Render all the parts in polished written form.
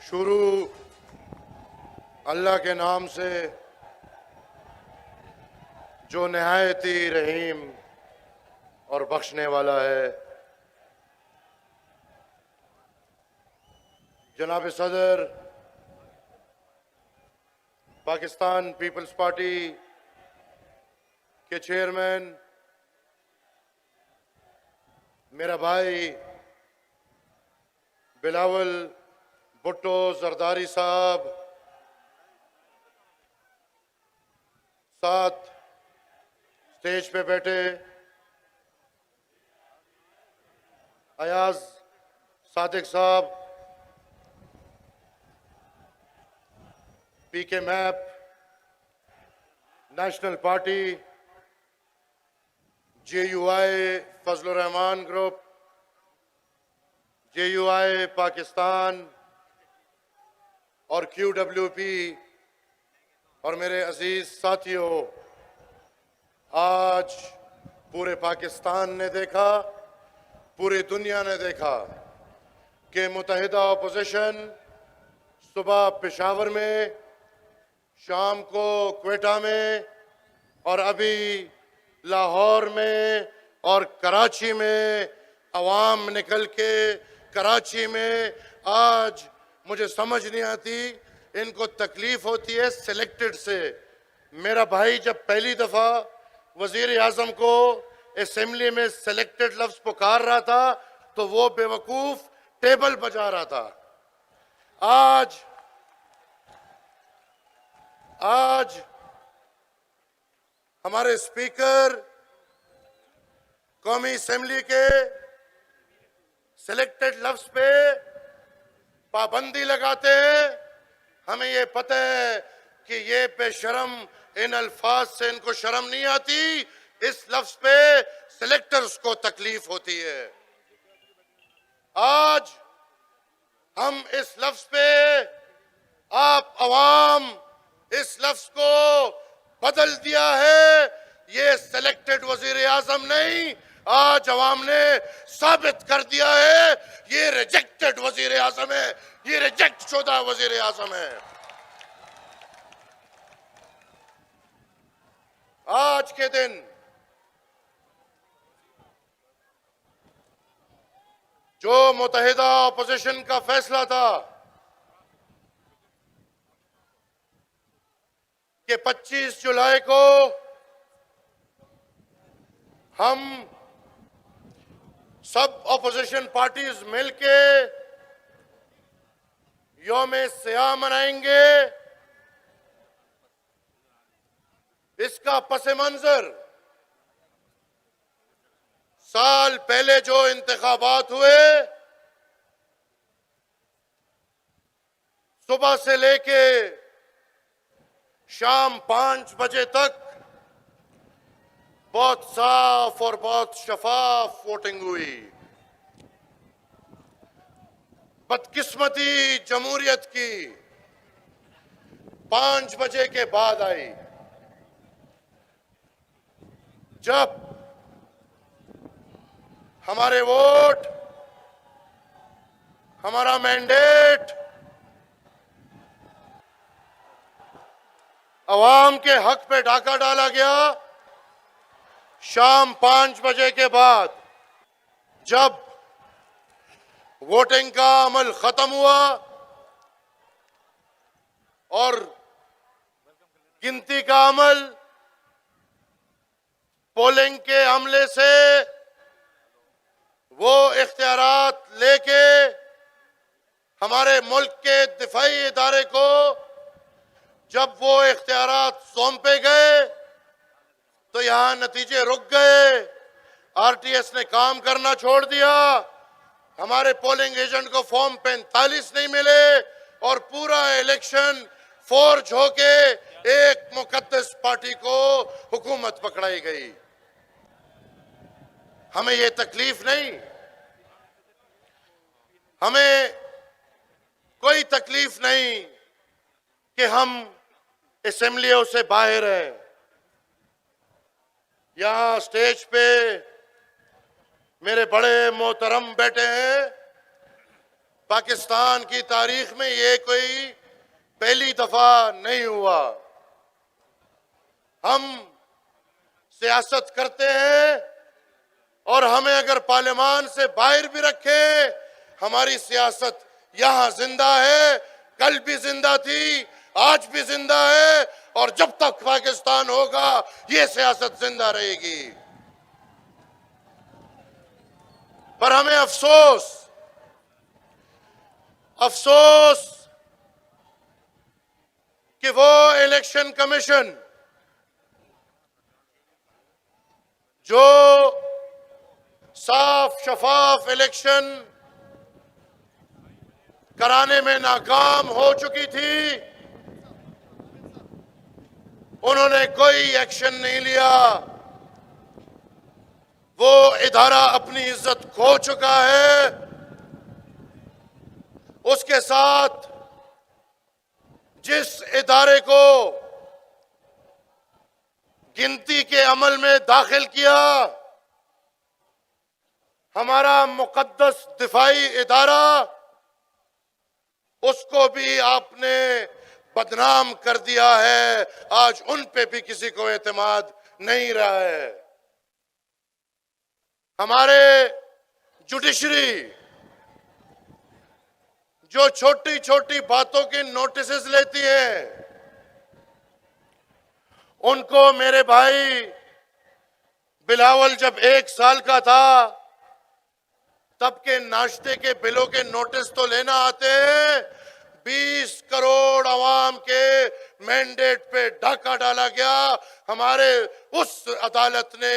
शुरू अल्लाह के नाम से जो निहायत ही रहीम और बख्शने वाला है। जनाब सदर, पाकिस्तान पीपल्स पार्टी के चेयरमैन, मेरा भाई बिलावल भुट्टो जरदारी साहब, साथ स्टेज पे बैठे Ayaz Sadiq sahab, PK MAP, National Party, JUI Fazlur Rehman group, JUI Pakistan और QWP और मेरे अजीज साथियों, आज पूरे पाकिस्तान ने देखा, पूरी दुनिया ने देखा कि मुत्तहिदा अपोजिशन सुबह पेशावर में, शाम को क्वेटा में और अभी लाहौर में और कराची में अवाम निकल के कराची में, आज मुझे समझ नहीं आती, इनको तकलीफ होती है सिलेक्टेड से। मेरा भाई जब पहली दफा वजीर आजम को असेंबली में सिलेक्टेड लफ्ज पुकार रहा था तो वो बेवकूफ टेबल बजा रहा था। आज हमारे स्पीकर कौमी असेंबली के सिलेक्टेड लफ्ज पे पाबंदी लगाते हैं। हमें ये पता है कि ये बेशरम इन अल्फाज से इनको शर्म नहीं आती, इस लफ्ज पे सिलेक्टर्स को तकलीफ होती है। आज हम इस लफ्ज पे, आप अवाम इस लफ्ज को बदल दिया है। ये सिलेक्टेड वजीर आजम नहीं, आज अवाम ने साबित कर दिया है ये रिजेक्टेड वजीर आजम है, ये रिजेक्ट शुदा वजीर आजम है। आज के दिन जो मुत्तहिदा अपोजिशन का फैसला था कि 25 जुलाई को हम सब अपोजिशन पार्टीज मिलके यौम सियाह मनाएंगे, इसका पस मंजर साल पहले जो इंतखाबात हुए, सुबह से लेके शाम 5 बजे तक बहुत साफ और बहुत शफाफ वोटिंग हुई। बदकिस्मती जमहूरियत की 5 बजे के बाद आई, जब हमारे वोट, हमारा मैंडेट अवाम के हक पे डाका डाला गया। शाम 5 बजे के बाद जब वोटिंग का अमल खत्म हुआ और गिनती का अमल, पोलिंग के अमले से वो इख्तियारात लेके हमारे मुल्क के दिफाई इदारे को जब वो इख्तियारात सौंपे गए तो यहां नतीजे रुक गए। आरटीएस ने काम करना छोड़ दिया, हमारे पोलिंग एजेंट को फॉर्म 45 नहीं मिले और पूरा इलेक्शन फोर्ज होके एक मुकद्दस पार्टी को हुकूमत पकड़ाई गई। हमें ये तकलीफ नहीं, हमें कोई तकलीफ नहीं कि हम असेंबलियों से बाहर हैं। यहां स्टेज पे मेरे बड़े मोहतरम बैठे हैं, पाकिस्तान की तारीख में ये कोई पहली दफा नहीं हुआ। हम सियासत करते हैं और हमें अगर पार्लियामान से बाहर भी रखे, हमारी सियासत यहां जिंदा है, कल भी जिंदा थी, आज भी जिंदा है और जब तक पाकिस्तान होगा ये सियासत जिंदा रहेगी। पर हमें अफसोस कि वो इलेक्शन कमीशन जो साफ शफाफ इलेक्शन कराने में नाकाम हो चुकी थी, उन्होंने कोई एक्शन नहीं लिया। वो इदारा अपनी इज्जत खो चुका है। उसके साथ जिस इदारे को गिनती के अमल में दाखिल किया, हमारा मुकद्दस दिफाई इदारा, उसको भी आपने बदनाम कर दिया है। आज उन पे भी किसी को एतमाद नहीं रहा है। हमारे जुडिशरी जो छोटी छोटी बातों के नोटिस लेती है, उनको मेरे भाई बिलावल जब 1 साल का था तब के नाश्ते के बिलों के नोटिस तो लेना आते हैं। 20 करोड़ अवाम के मैंडेट पे डाका डाला गया, हमारे उस अदालत ने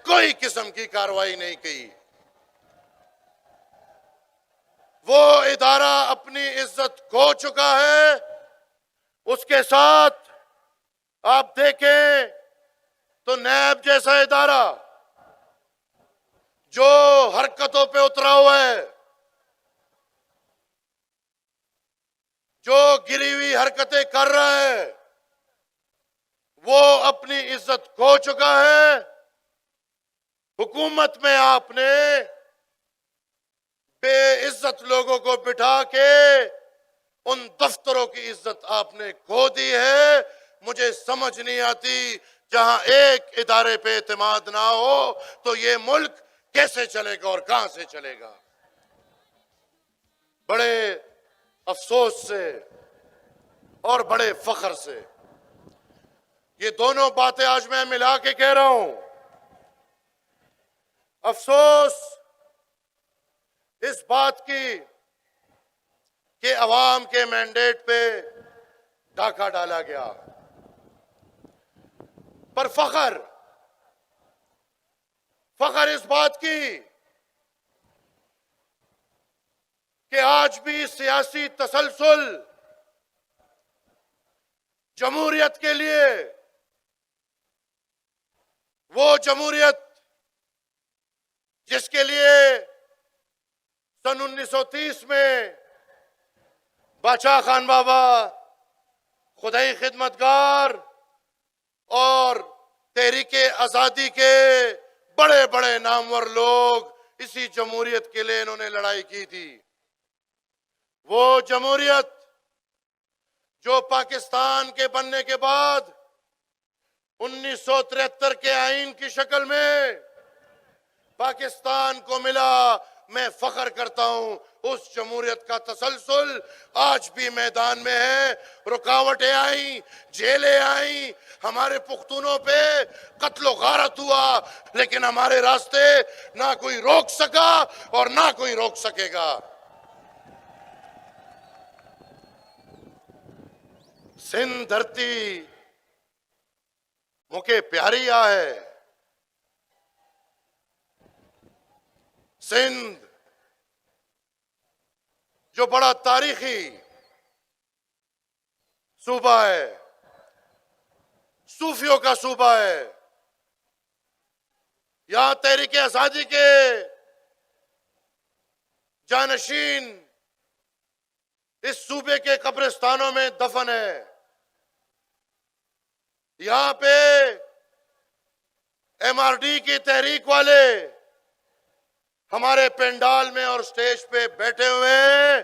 कोई किस्म की कार्रवाई नहीं की। वो इदारा अपनी इज्जत खो चुका है। उसके साथ आप देखें तो नैब जैसा इदारा जो हरकतों पे उतरा हुआ है, जो गिरी हुई हरकतें कर रहा है, वो अपनी इज्जत खो चुका है। हुकूमत में आपने बेइज्जत लोगों को बिठा के उन दफ्तरों की इज्जत आपने खो दी है। मुझे समझ नहीं आती, जहां एक इदारे पे एतमाद ना हो तो ये मुल्क कैसे चलेगा और कहां से चलेगा। बड़े अफसोस से और बड़े फख्र से ये दोनों बातें आज मैं मिला के कह रहा हूं। अफसोस इस बात की कि अवाम के मैंडेट पे डाका डाला गया, पर फख्र इस बात की कि आज भी सियासी तसलसल जमहूरियत के लिए, वो जमहूरियत जिसके लिए सन 1930 में बादशाह खान बाबा, खुदाई खिदमतगार और तहरीके आजादी के बड़े बड़े नामवर लोग इसी जमहूरियत के लिए इन्होंने लड़ाई की थी। वो जमहूरियत जो पाकिस्तान के बनने के बाद 1973 के आईन की शक्ल में पाकिस्तान को मिला, मैं फख्र करता हूं। उस जमहूरियत का तसलसल आज भी मैदान में है। रुकावटें आई, जेलें आई, हमारे पुख्तूनों पे कत्लो गारत हुआ, लेकिन हमारे रास्ते ना कोई रोक सका और ना कोई रोक सकेगा। सिंध धरती मुके प्यारी आ है। सिंध जो बड़ा तारीखी सूबा है, सूफियों का सूबा है, यहां तहरीके आजादी के जानशीन इस सूबे के कब्रिस्तानों में दफन है। यहां पे एमआरडी की तहरीक वाले हमारे पंडाल में और स्टेज पे बैठे हुए हैं।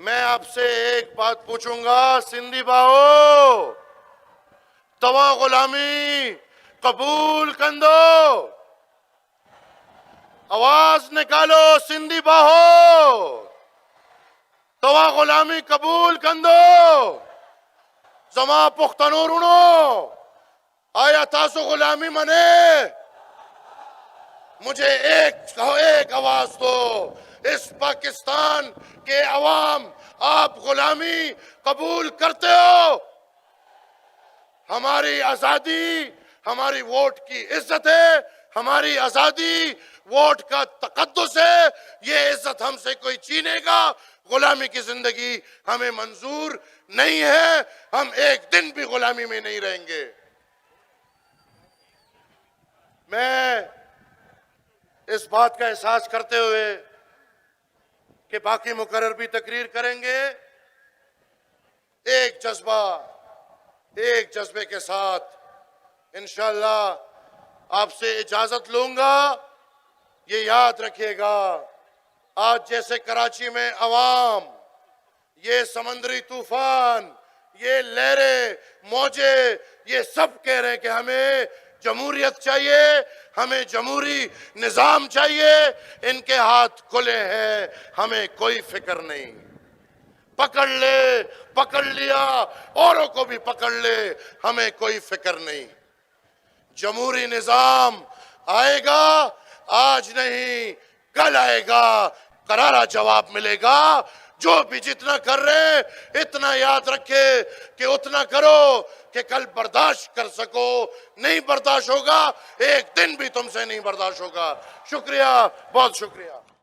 मैं आपसे एक बात पूछूंगा, सिंधी बाहो, तवा गुलामी कबूल कंदो? आवाज निकालो सिंधी बाहो, तवा गुलामी कबूल कंदो? जमा पुख्तनो रुणो, आया तासो गुलामी मने? मुझे एक आवाज दो, इस पाकिस्तान के अवाम, आप गुलामी कबूल करते हो? हमारी आजादी हमारी वोट की इज्जत है, हमारी आजादी वोट का तकद्दुस है। ये इज्जत हमसे कोई छीनेगा, गुलामी की जिंदगी हमें मंजूर नहीं है। हम एक दिन भी गुलामी में नहीं रहेंगे। मैं इस बात का एहसास करते हुए कि बाकी मुकर्रर भी तकरीर करेंगे, एक जज्बे के साथ इंशाअल्लाह आपसे इजाजत लूंगा। ये याद रखिएगा, आज जैसे कराची में अवाम, ये समंदरी तूफान, ये लहरें, मौजे, ये सब कह रहे हैं कि हमें जमहूरियत चाहिए, हमें जमहूरी निजाम चाहिए। इनके हाथ खुले हैं, हमें कोई फिक्र नहीं। पकड़ लिया, औरों को भी पकड़ ले, हमें कोई फिक्र नहीं। जमहूरी निजाम आएगा, आज नहीं कल आएगा, करारा जवाब मिलेगा। जो भी जितना कर रहे हैं, इतना याद रखे कि उतना करो कि कल बर्दाश्त कर सको। नहीं बर्दाश्त होगा, एक दिन भी तुमसे नहीं बर्दाश्त होगा। शुक्रिया, बहुत शुक्रिया।